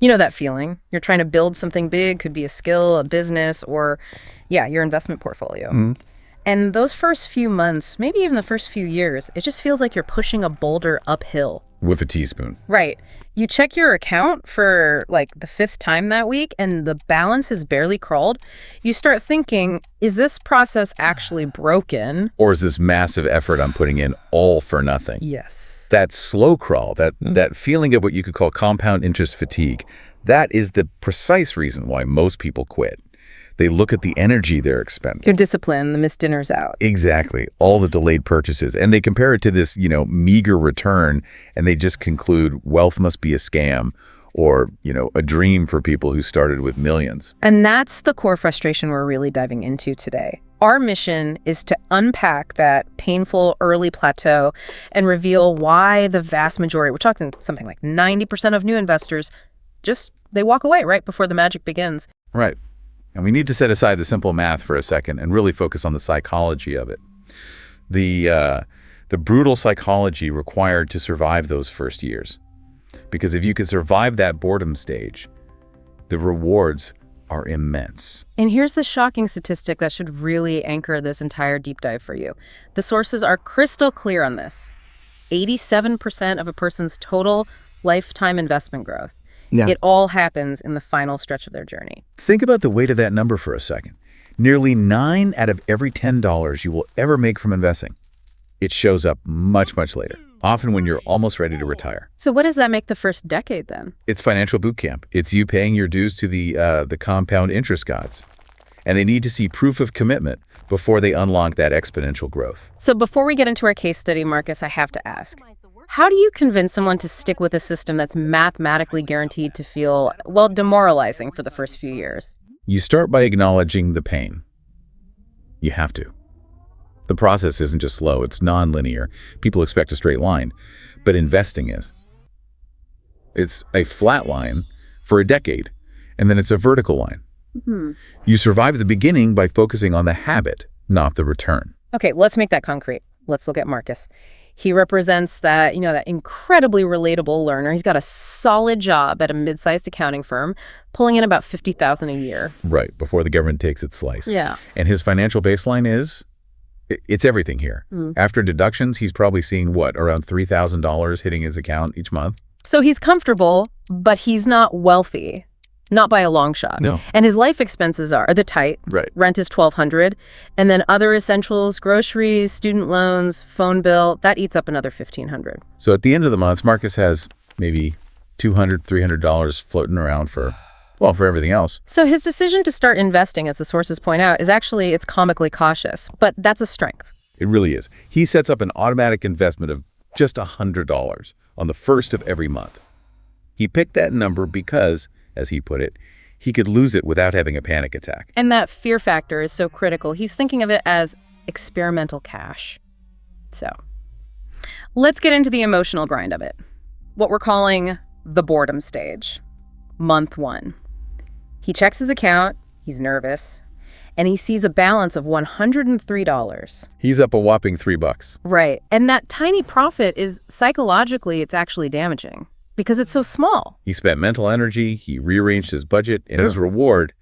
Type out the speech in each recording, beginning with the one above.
You know that feeling. You're trying to build something big, could be a skill, a business, or, yeah, your investment portfolio. And those first few months, maybe even the first few years, it just feels like you're pushing a boulder uphill. With a teaspoon. Right. You check your account for like the 5th time that week and the balance has barely crawled. You start thinking, is this process actually broken? Or is this massive effort I'm putting in all for nothing? Yes. That slow crawl, that feeling of what you could call compound interest fatigue, that is the precise reason why most people quit. They look at the energy they're expending. Your discipline, the missed dinners out. Exactly. All the delayed purchases. And they compare it to this, meager return, and they just conclude wealth must be a scam or, a dream for people who started with millions. And that's the core frustration we're really diving into today. Our mission is to unpack that painful early plateau and reveal why the vast majority, we're talking something like 90% of new investors, they walk away right before the magic begins. Right. And we need to set aside the simple math for a second and really focus on the psychology of it. The brutal psychology required to survive those first years. Because if you can survive that boredom stage, the rewards are immense. And here's the shocking statistic that should really anchor this entire deep dive for you. The sources are crystal clear on this. 87% of a person's total lifetime investment growth. Yeah. It all happens in the final stretch of their journey. Think about the weight of that number for a second. Nearly 9 out of every $10 you will ever make from investing. It shows up much, much later, often when you're almost ready to retire. So what does that make the first decade then? It's financial boot camp. It's you paying your dues to the compound interest gods. And they need to see proof of commitment before they unlock that exponential growth. So before we get into our case study, Marcus, I have to ask, how do you convince someone to stick with a system that's mathematically guaranteed to feel, demoralizing for the first few years? You start by acknowledging the pain. You have to. The process isn't just slow, it's non-linear. People expect a straight line, but investing is. It's a flat line for a decade, and then it's a vertical line. You survive the beginning by focusing on the habit, not the return. Okay, let's make that concrete. Let's look at Marcus. He represents that, that incredibly relatable learner. He's got a solid job at a mid-sized accounting firm, pulling in about $50,000 a year. Right, before the government takes its slice. Yeah. And his financial baseline is, it's everything here. After deductions, he's probably seeing, around $3,000 hitting his account each month? So he's comfortable, but he's not wealthy. Not by a long shot. No. And his life expenses are the tight. Right. Rent is $1,200. And then other essentials, groceries, student loans, phone bill, that eats up another $1,500. So at the end of the month, Marcus has maybe $200, $300 floating around for everything else. So his decision to start investing, as the sources point out, it's comically cautious. But that's a strength. It really is. He sets up an automatic investment of just $100 on the first of every month. He picked that number because, as he put it, he could lose it without having a panic attack. And that fear factor is so critical. He's thinking of it as experimental cash. So let's get into the emotional grind of it. What we're calling the boredom stage. Month 1. He checks his account, he's nervous, and he sees a balance of $103. He's up a whopping $3. Right. And that tiny profit is psychologically, it's actually damaging. Because it's so small. He spent mental energy, he rearranged his budget, and his reward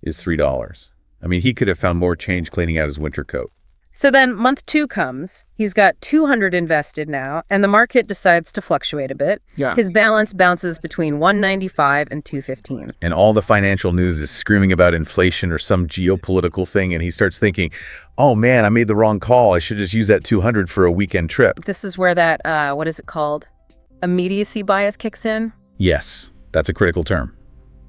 is $3. I mean, he could have found more change cleaning out his winter coat. So then month 2 comes, he's got $200 invested now, and the market decides to fluctuate a bit. Yeah. His balance bounces between $195 and $215. And all the financial news is screaming about inflation or some geopolitical thing, and he starts thinking, oh man, I made the wrong call. I should just use that $200 for a weekend trip. This is where that, what is it called? Immediacy bias kicks in? Yes, that's a critical term.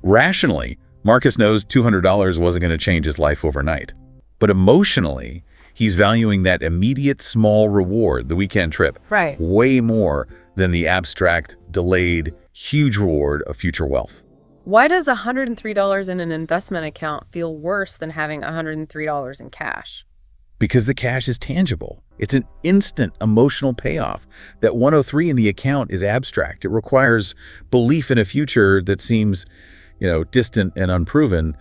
Rationally, Marcus knows $200 wasn't going to change his life overnight. But emotionally, he's valuing that immediate small reward, the weekend trip, right, way more than the abstract, delayed, huge reward of future wealth. Why does $103 in an investment account feel worse than having $103 in cash? Because the cash is tangible. It's an instant emotional payoff. That 103 in the account is abstract. It requires belief in a future that seems, distant and unproven.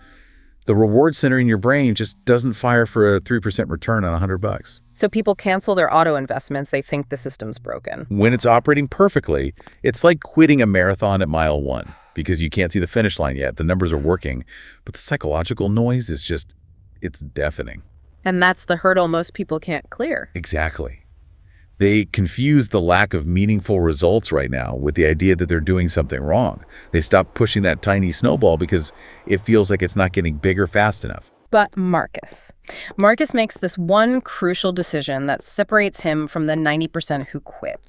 The reward center in your brain just doesn't fire for a 3% return on $100. So people cancel their auto investments. They think the system's broken. When it's operating perfectly, it's like quitting a marathon at mile 1 because you can't see the finish line yet. The numbers are working, but the psychological noise is just, it's deafening. And that's the hurdle most people can't clear. Exactly. They confuse the lack of meaningful results right now with the idea that they're doing something wrong. They stop pushing that tiny snowball because it feels like it's not getting bigger fast enough. But Marcus makes this one crucial decision that separates him from the 90% who quit.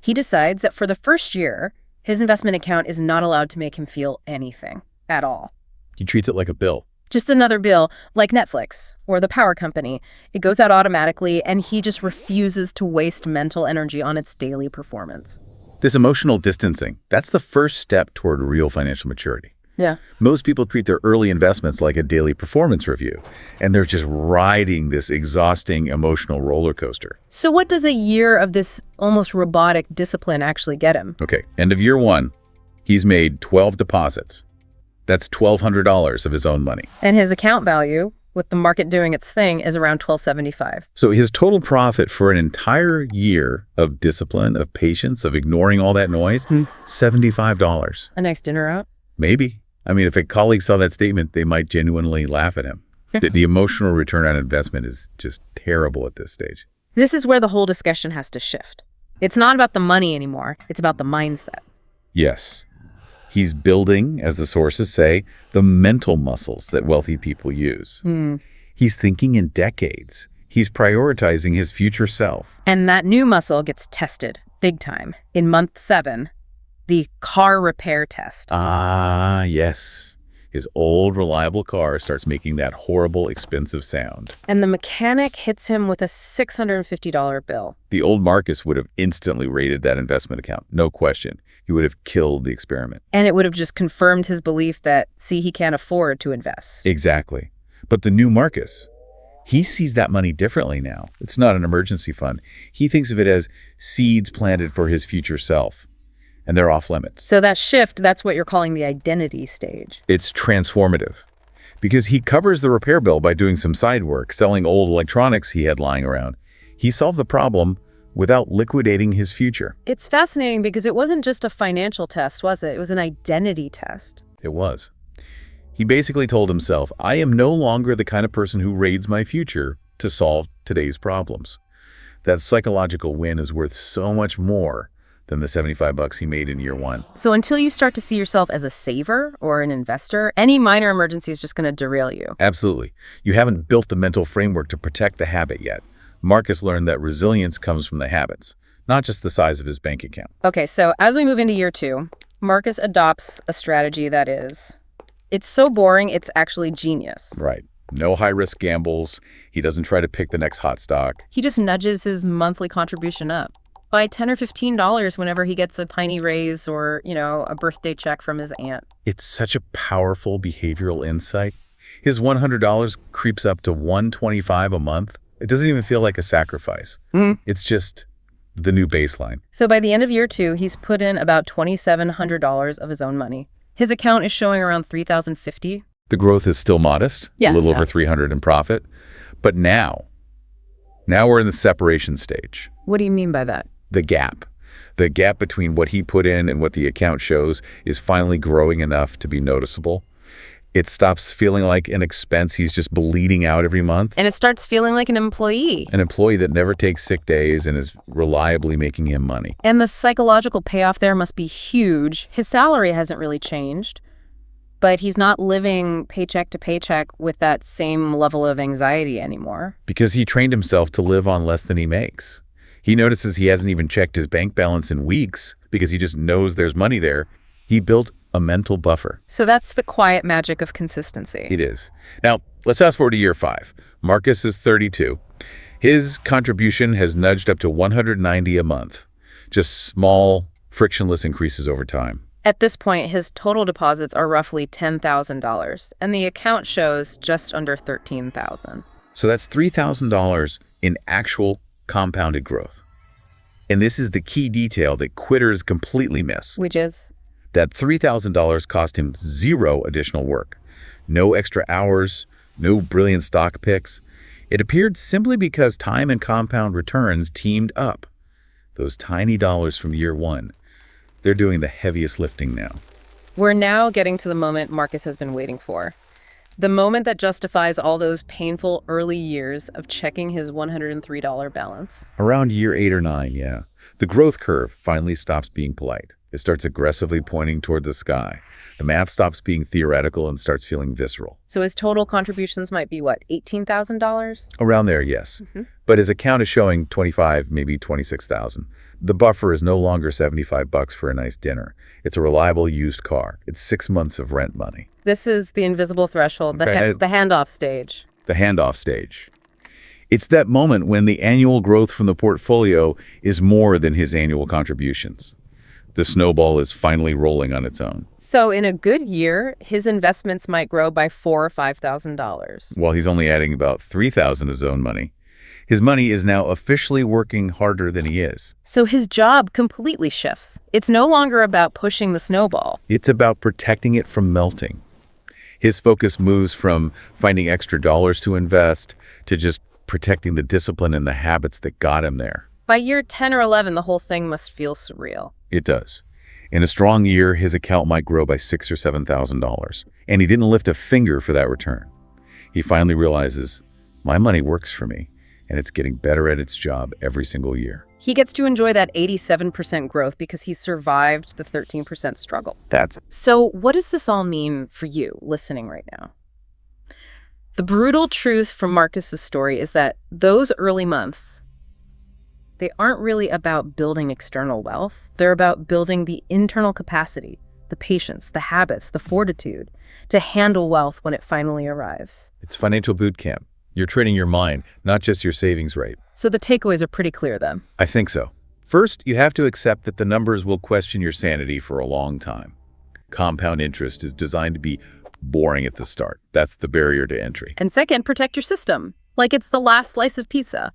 He decides that for the first year, his investment account is not allowed to make him feel anything at all. He treats it like a bill. Just another bill, like Netflix or the power company. It goes out automatically, and he just refuses to waste mental energy on its daily performance. This emotional distancing, that's the first step toward real financial maturity. Yeah. Most people treat their early investments like a daily performance review, and they're just riding this exhausting emotional roller coaster. So what does a year of this almost robotic discipline actually get him? Okay, end of year 1, he's made 12 deposits. That's $1,200 of his own money. And his account value, with the market doing its thing, is around $1,275. So his total profit for an entire year of discipline, of patience, of ignoring all that noise, $75. A nice dinner out? Maybe. I mean, if a colleague saw that statement, they might genuinely laugh at him. The emotional return on investment is just terrible at this stage. This is where the whole discussion has to shift. It's not about the money anymore. It's about the mindset. Yes. He's building, as the sources say, the mental muscles that wealthy people use. He's thinking in decades. He's prioritizing his future self. And that new muscle gets tested big time in month 7, the car repair test. Ah, yes. His old, reliable car starts making that horrible, expensive sound. And the mechanic hits him with a $650 bill. The old Marcus would have instantly raided that investment account, no question. He would have killed the experiment. And it would have just confirmed his belief that, see, he can't afford to invest. Exactly. But the new Marcus, he sees that money differently now. It's not an emergency fund. He thinks of it as seeds planted for his future self. And they're off limits. So that shift, that's what you're calling the identity stage. It's transformative because he covers the repair bill by doing some side work, selling old electronics he had lying around. He solved the problem without liquidating his future. It's fascinating because it wasn't just a financial test, was it? It was an identity test. It was. He basically told himself, I am no longer the kind of person who raids my future to solve today's problems. That psychological win is worth so much more than the $75 he made in year 1. So until you start to see yourself as a saver or an investor, any minor emergency is just going to derail you. Absolutely. You haven't built the mental framework to protect the habit yet. Marcus learned that resilience comes from the habits, not just the size of his bank account. Okay, so as we move into year 2, Marcus adopts a strategy that is, it's so boring, it's actually genius. Right. No high-risk gambles. He doesn't try to pick the next hot stock. He just nudges his monthly contribution up by $10 or $15 whenever he gets a tiny raise or, a birthday check from his aunt. It's such a powerful behavioral insight. His $100 creeps up to $125 a month. It doesn't even feel like a sacrifice. It's just the new baseline. So by the end of year 2, he's put in about $2,700 of his own money. His account is showing around $3,050. The growth is still modest, Yeah, a little over $300 in profit. But now we're in the separation stage. What do you mean by that? The gap between what he put in and what the account shows is finally growing enough to be noticeable. It stops feeling like an expense he's just bleeding out every month. And it starts feeling like an employee. An employee that never takes sick days and is reliably making him money. And the psychological payoff there must be huge. His salary hasn't really changed, but he's not living paycheck to paycheck with that same level of anxiety anymore. Because he trained himself to live on less than he makes. He notices he hasn't even checked his bank balance in weeks because he just knows there's money there. He built a mental buffer. So that's the quiet magic of consistency. It is. Now, let's fast forward to year 5. Marcus is 32. His contribution has nudged up to $190 a month. Just small, frictionless increases over time. At this point, his total deposits are roughly $10,000, and the account shows just under $13,000. So that's $3,000 in actual compounded growth. And this is the key detail that quitters completely miss. Which is? That $3,000 cost him 0 additional work. No extra hours, no brilliant stock picks. It appeared simply because time and compound returns teamed up. Those tiny dollars from year 1, they're doing the heaviest lifting now. We're now getting to the moment Marcus has been waiting for. The moment that justifies all those painful early years of checking his $103 balance. Around year 8 or 9, yeah. The growth curve finally stops being polite. It starts aggressively pointing toward the sky. The math stops being theoretical and starts feeling visceral. So his total contributions might be, what, $18,000? Around there, yes. But his account is showing 25, maybe 26,000. The buffer is no longer $75 for a nice dinner. It's a reliable used car. It's 6 months of rent money. This is the invisible threshold, the handoff stage. The handoff stage. It's that moment when the annual growth from the portfolio is more than his annual contributions. The snowball is finally rolling on its own. So in a good year, his investments might grow by $4,000 or $5,000. While he's only adding about $3,000 of his own money. His money is now officially working harder than he is. So his job completely shifts. It's no longer about pushing the snowball. It's about protecting it from melting. His focus moves from finding extra dollars to invest to just protecting the discipline and the habits that got him there. By year 10 or 11, the whole thing must feel surreal. It does. In a strong year, his account might grow by $6,000 or $7,000, and he didn't lift a finger for that return. He finally realizes, my money works for me, and it's getting better at its job every single year. He gets to enjoy that 87% growth because he survived the 13% struggle. So what does this all mean for you listening right now? The brutal truth from Marcus's story is that those early months, they aren't really about building external wealth. They're about building the internal capacity, the patience, the habits, the fortitude to handle wealth when it finally arrives. It's financial boot camp. You're training your mind, not just your savings rate. So the takeaways are pretty clear then. I think so. First, you have to accept that the numbers will question your sanity for a long time. Compound interest is designed to be boring at the start. That's the barrier to entry. And second, protect your system, like it's the last slice of pizza.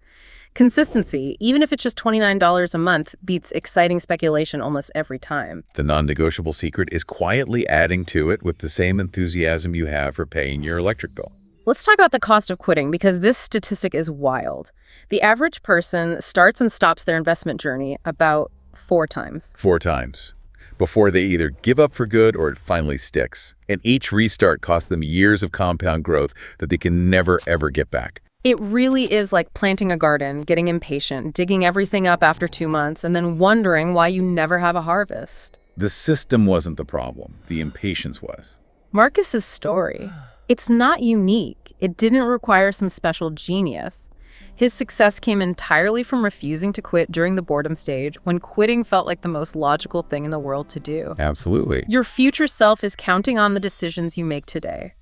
Consistency, even if it's just $29 a month, beats exciting speculation almost every time. The non-negotiable secret is quietly adding to it with the same enthusiasm you have for paying your electric bill. Let's talk about the cost of quitting, because this statistic is wild. The average person starts and stops their investment journey about 4 times. 4 times. Before they either give up for good or it finally sticks. And each restart costs them years of compound growth that they can never, ever get back. It really is like planting a garden, getting impatient, digging everything up after 2 months, and then wondering why you never have a harvest. The system wasn't the problem. The impatience was. Marcus's story, it's not unique. It didn't require some special genius. His success came entirely from refusing to quit during the boredom stage, when quitting felt like the most logical thing in the world to do. Absolutely. Your future self is counting on the decisions you make today.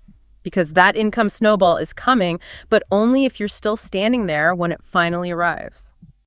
Because that income snowball is coming, but only if you're still standing there when it finally arrives.